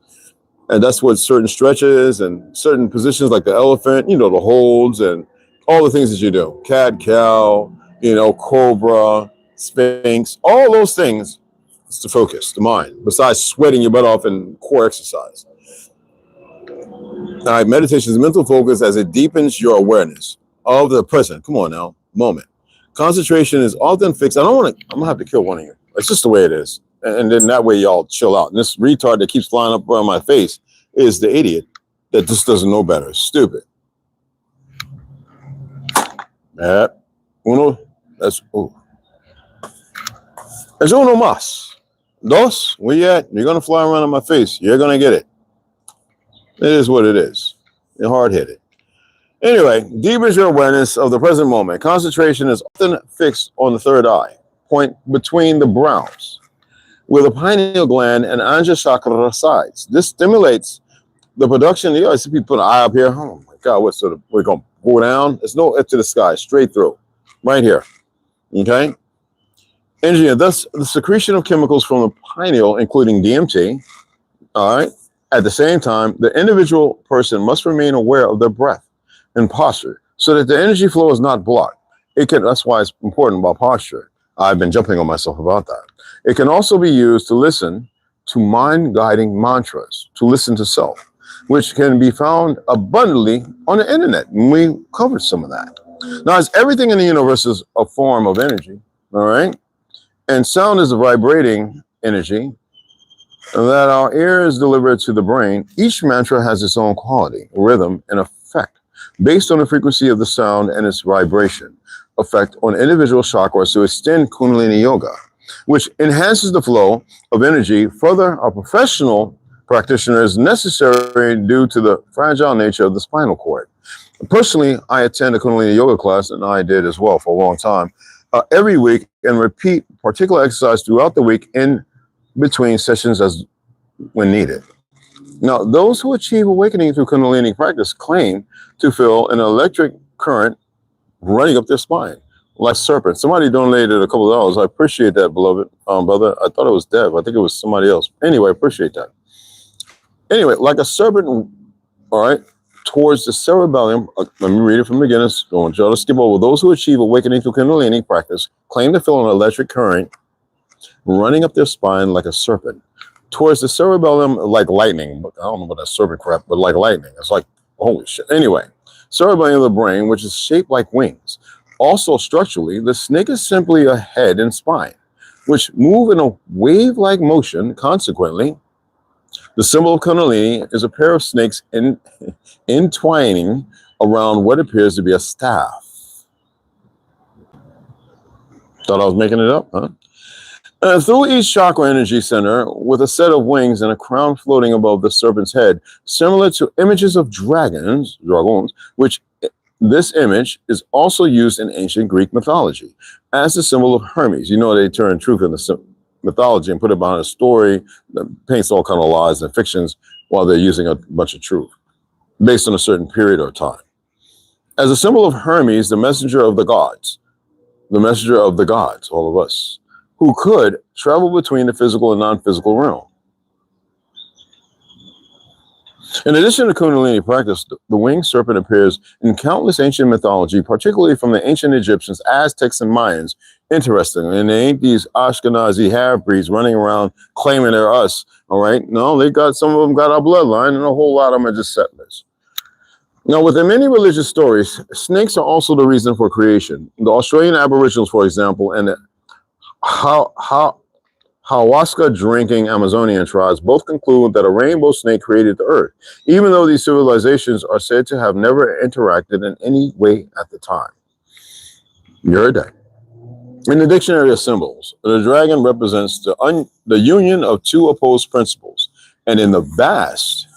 C: And that's what certain stretches and certain positions like the elephant, you know, the holds and all the things that you do. Cat, cow, you know, cobra, sphinx, all those things. It's the focus, the mind, besides sweating your butt off in core exercise. All right, meditation is mental focus as it deepens your awareness of the present. Come on now, moment. Concentration is often fixed. I'm gonna have to kill one of you. It's just the way it is. And then that way y'all chill out. And this retard that keeps flying up around my face is the idiot that just doesn't know better. Stupid. Uno, that's There's uno más. Dos, where you at? You're gonna fly around on my face. You're gonna get it. It is what it is. You're hard-headed. Anyway, deepens your awareness of the present moment. Concentration is often fixed on the third eye, point between the brows, where the pineal gland and Anja chakra resides. This stimulates the production. I see people put an eye up here. Oh my God, what's sort of, we're going to go down? There's no up to the sky, straight through, right here. Okay? Energy, and thus the secretion of chemicals from the pineal, including DMT, all right? At the same time, the individual person must remain aware of their breath and posture so that the energy flow is not blocked. That's why it's important about posture. I've been jumping on myself about that. It can also be used to listen to mind-guiding mantras, to listen to self, which can be found abundantly on the internet. And we covered some of that. Now, as everything in the universe is a form of energy, all right? And sound is a vibrating energy that our ears deliver to the brain. Each mantra has its own quality, rhythm, and effect based on the frequency of the sound and its vibration effect on individual chakras to extend Kundalini Yoga, which enhances the flow of energy. Further, a professional practitioner is necessary due to the fragile nature of the spinal cord. Personally, I attend a Kundalini Yoga class, and I did as well for a long time, every week, and repeat particular exercise throughout the week in between sessions as when needed. Now, those who achieve awakening through Kundalini practice claim to feel an electric current running up their spine, like serpents. Somebody donated a couple of dollars. I appreciate that, beloved brother. I thought it was Dev. I think it was somebody else. Anyway, I appreciate that. Anyway, like a serpent, all right, towards the cerebellum. Let me read it from the beginning. I want y'all to skip over. Those who achieve awakening through Kundalini practice claim to feel an electric current running up their spine like a serpent towards the cerebellum, like lightning. I don't know about that serpent crap, but like lightning. It's like, holy shit. Anyway, cerebellum of the brain, which is shaped like wings. Also structurally, the snake is simply a head and spine, which move in a wave-like motion. Consequently, the symbol of Kundalini is a pair of snakes entwining around what appears to be a staff. Thought I was making it up, huh? Through each chakra energy center, with a set of wings and a crown floating above the serpent's head, similar to images of dragons, which this image is also used in ancient Greek mythology as the symbol of Hermes. You know, they turn truth into mythology and put it behind a story that paints all kind of lies and fictions while they're using a bunch of truth based on a certain period or time. As a symbol of Hermes, the messenger of the gods, all of us, who could travel between the physical and non-physical realm. In addition to Kundalini practice, the winged serpent appears in countless ancient mythology, particularly from the ancient Egyptians, Aztecs, and Mayans. Interesting. And they ain't these Ashkenazi half-breeds running around claiming they're us, all right? No, some of them got our bloodline, and a whole lot of them are just settlers. Now, within many religious stories, snakes are also the reason for creation. The Australian Aboriginals, for example, and the Ayahuasca drinking Amazonian tribes both conclude that a rainbow snake created the earth, even though these civilizations are said to have never interacted in any way at the time. You heard that. In the dictionary of symbols, the dragon represents the union of two opposed principles, and in the vast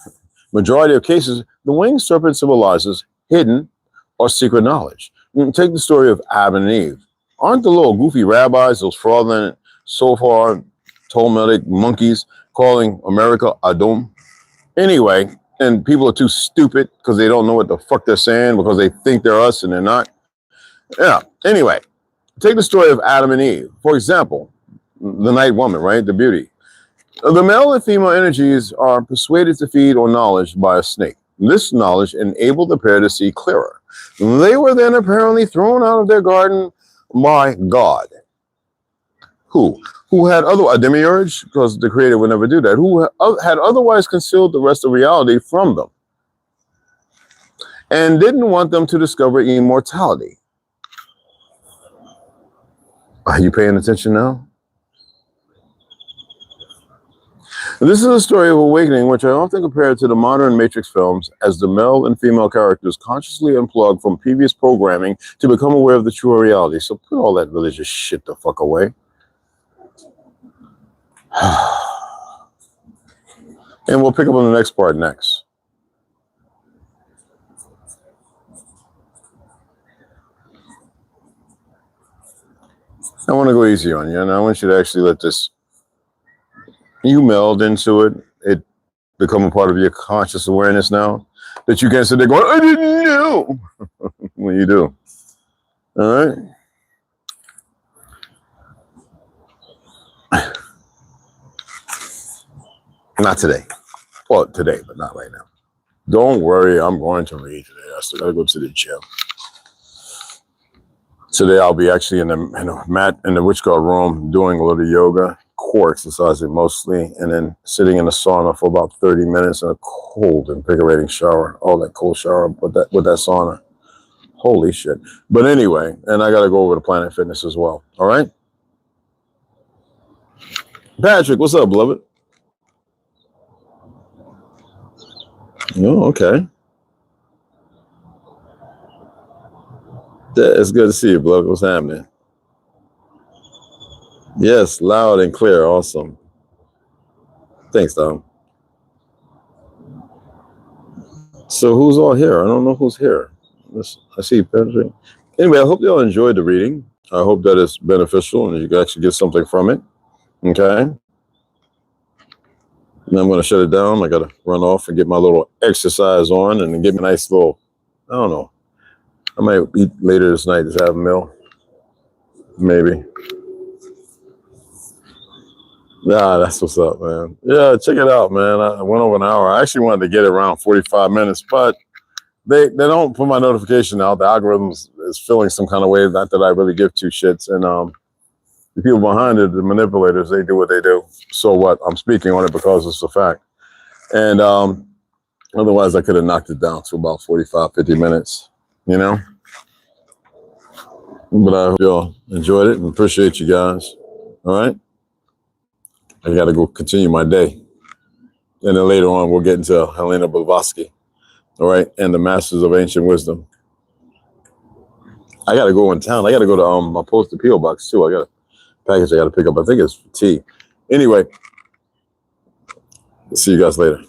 C: majority of cases, the winged serpent symbolizes hidden or secret knowledge. Take the story of Adam and Eve. Aren't the little goofy rabbis, those fraudulent, so far Talmudic monkeys, calling America Adom? Anyway, and people are too stupid because they don't know what the fuck they're saying because they think they're us and they're not. Yeah, anyway, take the story of Adam and Eve. For example, the night woman, right? The beauty. The male and female energies are persuaded to feed on knowledge by a snake. This knowledge enabled the pair to see clearer. They were then apparently thrown out of their garden by God. Who had otherwise, a demiurge, because the creator would never do that, who had otherwise concealed the rest of reality from them and didn't want them to discover immortality. Are you paying attention now? This is a story of awakening, which I often compare to the modern Matrix films, as the male and female characters consciously unplug from previous programming to become aware of the true reality. So put all that religious shit the fuck away. And we'll pick up on the next part next. I want to go easy on you, and I want you to actually let this, you meld into it, it become a part of your conscious awareness now, that you can't sit there going, I didn't know. Well, you do. All right? Not today. Well, today, but not right now. Don't worry, I'm going to read today. I still got to go to the gym. Today I'll be actually in the mat in the witch guard room doing a little yoga, core exercising mostly, and then sitting in the sauna for about 30 minutes in a cold, invigorating shower. Oh, that cold shower with that sauna. Holy shit. But anyway, and I got to go over to Planet Fitness as well. All right? Patrick, what's up, beloved? Oh, okay. It's good to see you, beloved. What's happening? Yes, loud and clear. Awesome. Thanks, Tom. So who's all here? I don't know who's here. I see Patrick. Anyway, I hope you all enjoyed the reading. I hope that it's beneficial and you can actually get something from it. Okay? And I'm going to shut it down. I got to run off and get my little exercise on and get me a nice little, I don't know. I might eat later this night, just have a meal. Maybe. Nah, that's what's up, man. Yeah, check it out, man. I went over an hour. I actually wanted to get it around 45 minutes, but they don't put my notification out. The algorithm is feeling some kind of way, not that I really give two shits. And the people behind it, the manipulators, they do what they do. So what? I'm speaking on it because it's a fact. And otherwise, I could have knocked it down to about 45, 50 minutes. You know, but I hope y'all enjoyed it and appreciate you guys. All right, I got to go continue my day, and then later on we'll get into Helena Blavatsky. All right, and the Masters of Ancient Wisdom. I got to go in town. I got to go to my posted PO box too. I got a package I got to pick up. I think it's for tea. Anyway, see you guys later.